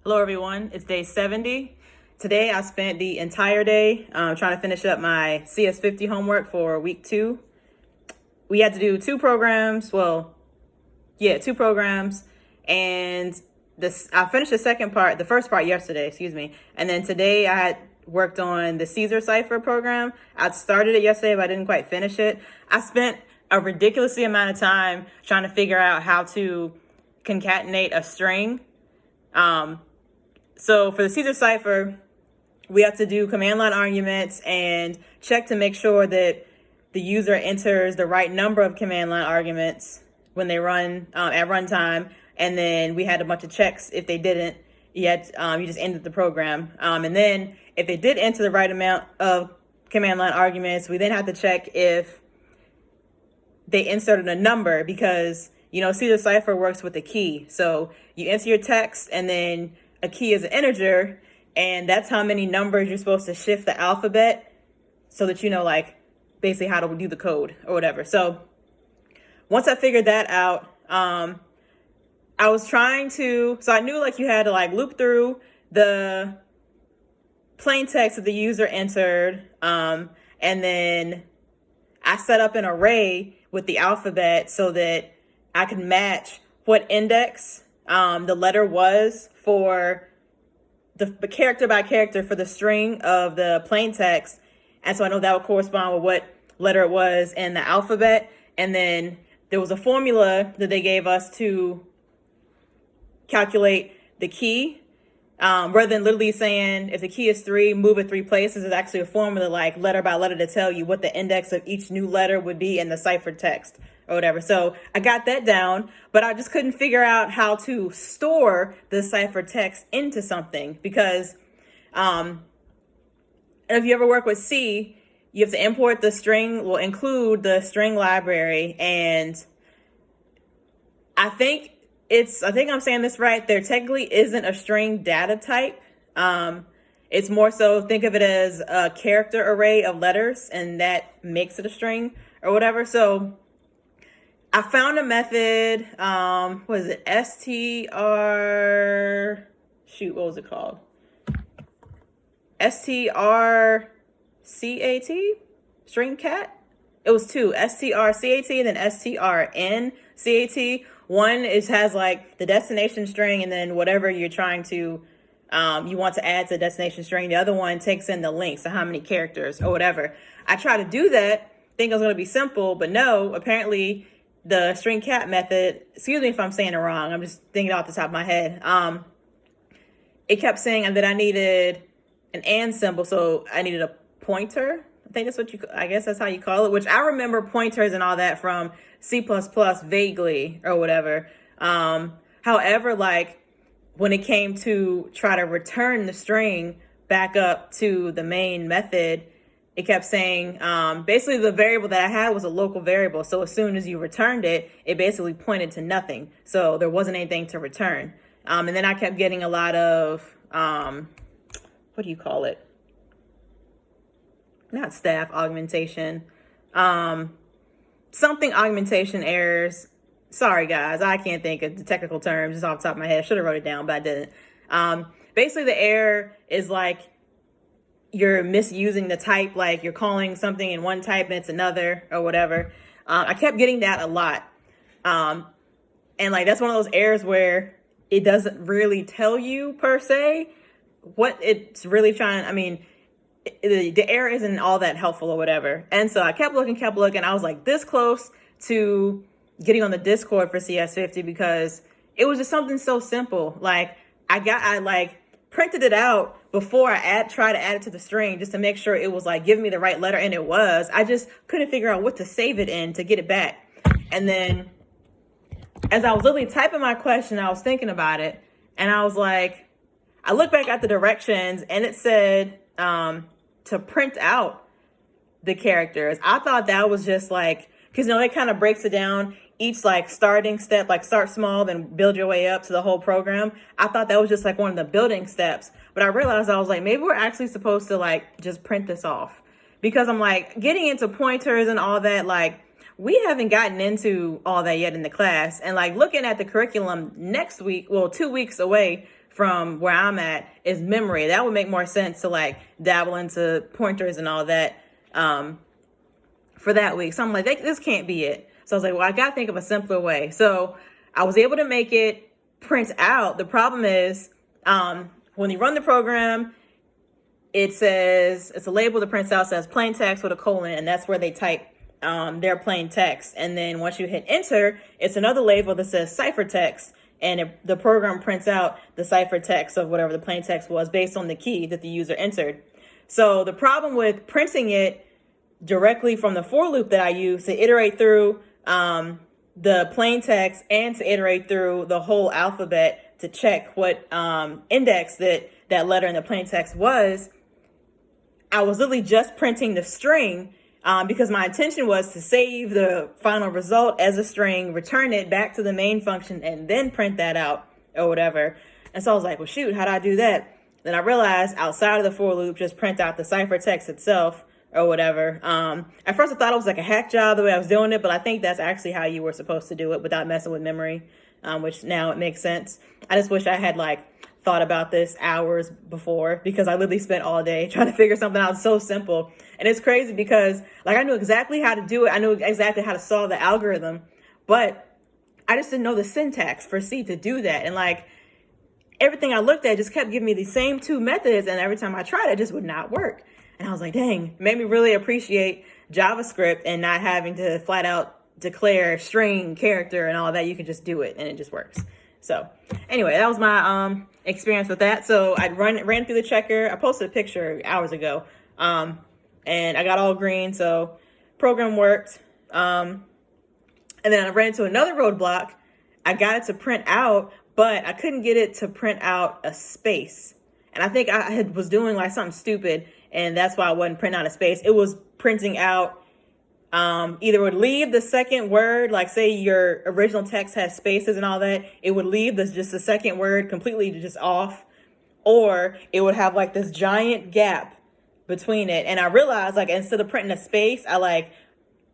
Hello everyone, it's day 70. Today I spent the entire day trying to finish up my CS50 homework for week 2. We had to do two programs, and I finished the first part yesterday, and then today I had worked on the Cipher program. I started it yesterday, but I didn't quite finish it. I spent a ridiculously amount of time trying to figure out how to concatenate a string. So for the Cipher, we have to do command line arguments and check to make sure that the user enters the right number of command line arguments when they run at runtime. And then we had a bunch of checks. If they didn't, you just ended the program. And then if they did enter the right amount of command line arguments, we then have to check if they inserted a number, because Cipher works with a key. So you enter your text and then a key is an integer, and that's how many numbers you're supposed to shift the alphabet so that basically how to do the code or whatever. So once I figured that out, I knew you had to loop through the plain text that the user entered, and then I set up an array with the alphabet so that I could match what index the letter was for the character by character for the string of the plain text. And so I know that would correspond with what letter it was in the alphabet. And then there was a formula that they gave us to calculate the key. Rather than literally saying if the key is 3, move it 3 places, it's actually a formula letter by letter to tell you what the index of each new letter would be in the ciphered text or whatever. So I got that down, but I just couldn't figure out how to store the ciphered text into something, because if you ever work with C, you have to import the string, include the string library, and I think I'm saying this right. There technically isn't a string data type. It's more so, think of it as a character array of letters, and that makes it a string or whatever. So I found a method, what was it? What was it called? strcat, string cat. It was two, strcat and then strncat. One has the destination string, and then whatever you're trying to, you want to add to the destination string. The other one takes in the length, so how many characters or whatever. I tried to do that, think it was going to be simple, but no, apparently the string cat method, excuse me if I'm saying it wrong, I'm just thinking off the top of my head. It kept saying that I needed an and symbol, so I needed a pointer. I think I guess that's how you call it, which I remember pointers and all that from C++ vaguely or whatever. However, when it came to try to return the string back up to the main method, it kept saying, basically the variable that I had was a local variable. So as soon as you returned it, it basically pointed to nothing. So there wasn't anything to return. And then I kept getting a lot of, what do you call it? Not staff augmentation. Something augmentation errors. Sorry guys, I can't think of the technical terms just off the top of my head. I should have wrote it down, but I didn't. Basically the error is you're misusing the type, you're calling something in one type and it's another or whatever. I kept getting that a lot. And that's one of those errors where it doesn't really tell you per se what it's really trying. The error isn't all that helpful or whatever. And so I kept looking. I was this close to getting on the Discord for CS50, because it was just something so simple. I printed it out before I tried to add it to the string just to make sure it was giving me the right letter, and it was. I just couldn't figure out what to save it in to get it back. And then as I was literally typing my question, I was thinking about it, and I was I looked back at the directions, and it said to print out the characters. I thought that was just because it kind of breaks it down each starting step, start small, then build your way up to the whole program. I thought that was just one of the building steps, but I realized I was maybe we're actually supposed to just print this off, because I'm getting into pointers and all that. We haven't gotten into all that yet in the class, and looking at the curriculum next week, 2 weeks away from where I'm at is memory. That would make more sense to like dabble into pointers and all that for that week. So I'm like, this can't be it. So I was like, well, I got to think of a simpler way. So I was able to make it print out. The problem is when you run the program, it says, it's a label that prints out, says plain text with a colon, and that's where they type their plain text. And then once you hit enter, it's another label that says cipher text, and the program prints out the cipher text of whatever the plain text was based on the key that the user entered. So the problem with printing it directly from the for loop that I use to iterate through the plain text and to iterate through the whole alphabet to check what index that letter in the plain text was, I was literally just printing the string because my intention was to save the final result as a string, return it back to the main function, and then print that out or whatever. And so I was like, well, shoot, how do I do that? Then I realized outside of the for loop, just print out the cipher text itself or whatever. At first I thought it was like a hack job the way I was doing it, but I think that's actually how you were supposed to do it without messing with memory, which now it makes sense. I just wish I had like thought about this hours before, because I literally spent all day trying to figure something out so simple. And it's crazy because like I knew exactly how to do it. I knew exactly how to solve the algorithm, but I just didn't know the syntax for C to do that. And like everything I looked at just kept giving me the same two methods, and every time I tried it just would not work. And I was like, dang, it made me really appreciate JavaScript and not having to flat out declare string, character, and all that. You can just do it and it just works. So anyway, that was my experience with that. So I ran through the checker. I posted a picture hours ago, and I got all green. So program worked. And then I ran into another roadblock. I got it to print out, but I couldn't get it to print out a space. And I think I was doing like something stupid, and that's why I wasn't printing out a space. It was printing out either would leave the second word, like say your original text has spaces and all that, it would leave just the second word completely just off, or it would have like this giant gap between it. And I realized like instead of printing a space, I like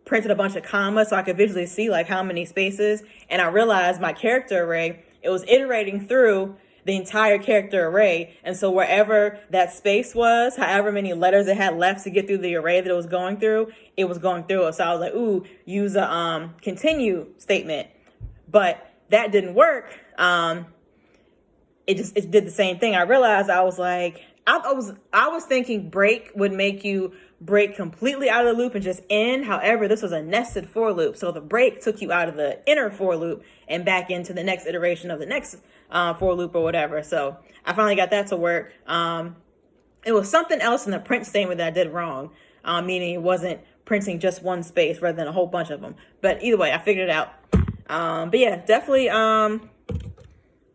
printed a bunch of commas so I could visually see like how many spaces. And I realized my character array, it was iterating through the entire character array. And so wherever that space was, however many letters it had left to get through the array that it was going through, it was going through it. So I was like, ooh, use a continue statement. But that didn't work. It did the same thing. I realized I was like, I was thinking break would make you break completely out of the loop and just end. However, this was a nested for loop. So the break took you out of the inner for loop and back into the next iteration of the next for loop or whatever. So I finally got that to work. It was something else in the print statement that I did wrong, meaning it wasn't printing just one space rather than a whole bunch of them. But either way, I figured it out. But yeah, definitely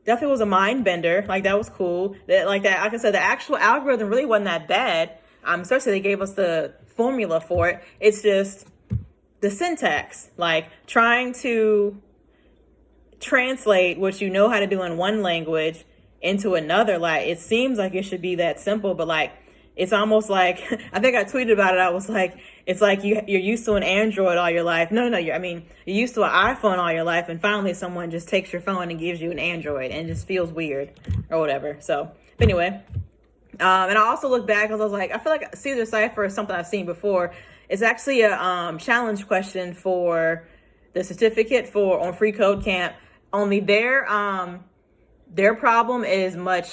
was a mind bender. Like that was cool. Like I said, the actual algorithm really wasn't that bad. Especially they gave us the formula for it. It's just the syntax, like trying to translate what you know how to do in one language into another. Like it seems like it should be that simple, but like it's almost like I think I tweeted about it. I was like, it's like you're used to an Android all your life. No, you're used to an iPhone all your life, and finally someone just takes your phone and gives you an Android, and it just feels weird or whatever. So anyway. And I also look back because I was like, I feel like Caesar Cipher is something I've seen before. It's actually a challenge question for the certificate on Free Code Camp. Only their problem is much,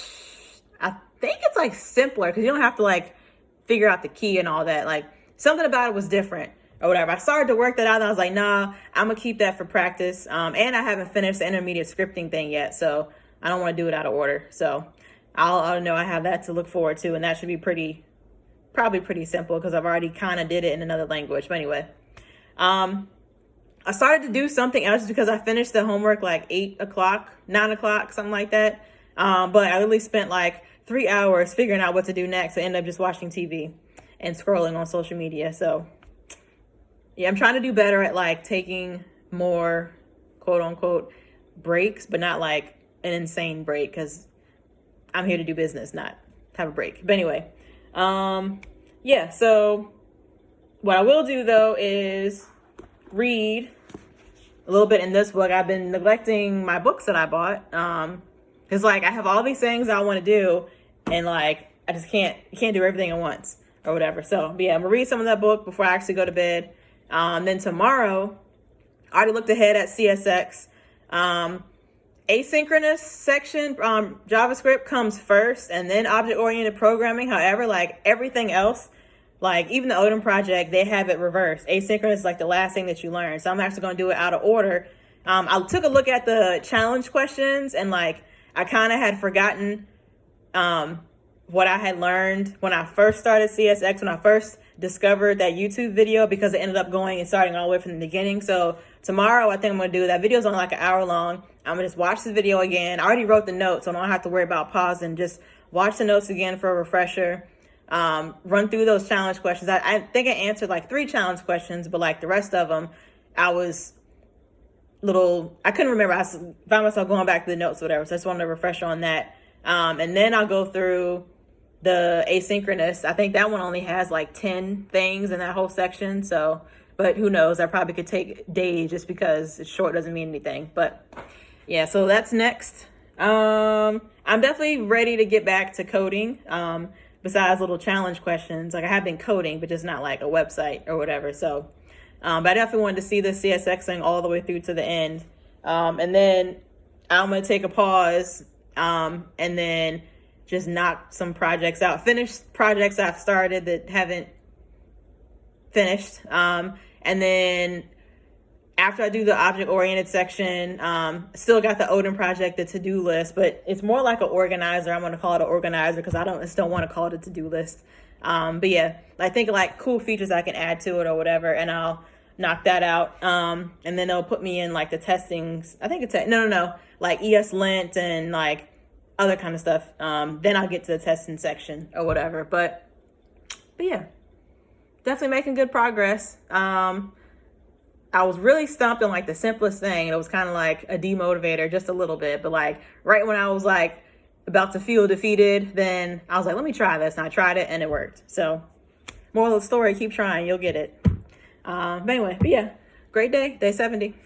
I think it's like simpler because you don't have to like figure out the key and all that. Like something about it was different or whatever. I started to work that out and I was like, nah, I'm gonna keep that for practice. And I haven't finished the intermediate scripting thing yet, so I don't want to do it out of order. So I'll know I have that to look forward to, and that should be probably pretty simple because I've already kind of did it in another language. But anyway, I started to do something else because I finished the homework like 8 o'clock, 9 o'clock, something like that. But I literally spent like 3 hours figuring out what to do next. I ended up just watching TV and scrolling on social media. So yeah, I'm trying to do better at like taking more quote unquote breaks, but not like an insane break because I'm here to do business, not have a break. But anyway, yeah, so what I will do though is read a little bit in this book. I've been neglecting my books that I bought. Because like I have all these things I want to do, and like I just can't do everything at once or whatever. So but yeah, I'm gonna read some of that book before I actually go to bed. Then tomorrow, I already looked ahead at CSX. Asynchronous section, JavaScript comes first, and then object-oriented programming. However, like everything else, like even the Odin project, they have it reversed. Asynchronous is like the last thing that you learn. So I'm actually going to do it out of order. I took a look at the challenge questions, and like I kind of had forgotten what I had learned when I first started CSX, when I first discovered that YouTube video, because it ended up going and starting all the way from the beginning. So tomorrow, I think I'm going to do that. Video's only like an hour long. I'm going to just watch the video again. I already wrote the notes, so I don't have to worry about pausing. Just watch the notes again for a refresher. Run through those challenge questions. I think I answered like 3 challenge questions, but like the rest of them, I couldn't remember. I found myself going back to the notes or whatever. So I just wanted to refresh on that. And then I'll go through the asynchronous. I think that one only has like 10 things in that whole section. So, but who knows? I probably could take days just because it's short doesn't mean anything. But yeah, so that's next. I'm definitely ready to get back to coding. Besides little challenge questions, like I have been coding, but just not like a website or whatever. So, but I definitely wanted to see the CSX thing all the way through to the end. And then I'm going to take a pause, and then just knock some projects out, finish projects I've started that haven't finished. And then after I do the object-oriented section, still got the Odin project, the to-do list, but it's more like an organizer. I'm going to call it an organizer because I just don't want to call it a to-do list. But yeah, I think like cool features I can add to it or whatever, and I'll knock that out. And then they'll put me in like the testings. I think it's like ESLint and like other kind of stuff. Then I'll get to the testing section or whatever. But yeah, definitely making good progress. I was really stumped on like the simplest thing. It was kind of like a demotivator just a little bit, but like right when I was like about to feel defeated, then I was like, let me try this. And I tried it and it worked. So moral of the story, keep trying, you'll get it. But anyway, but yeah, great day 70.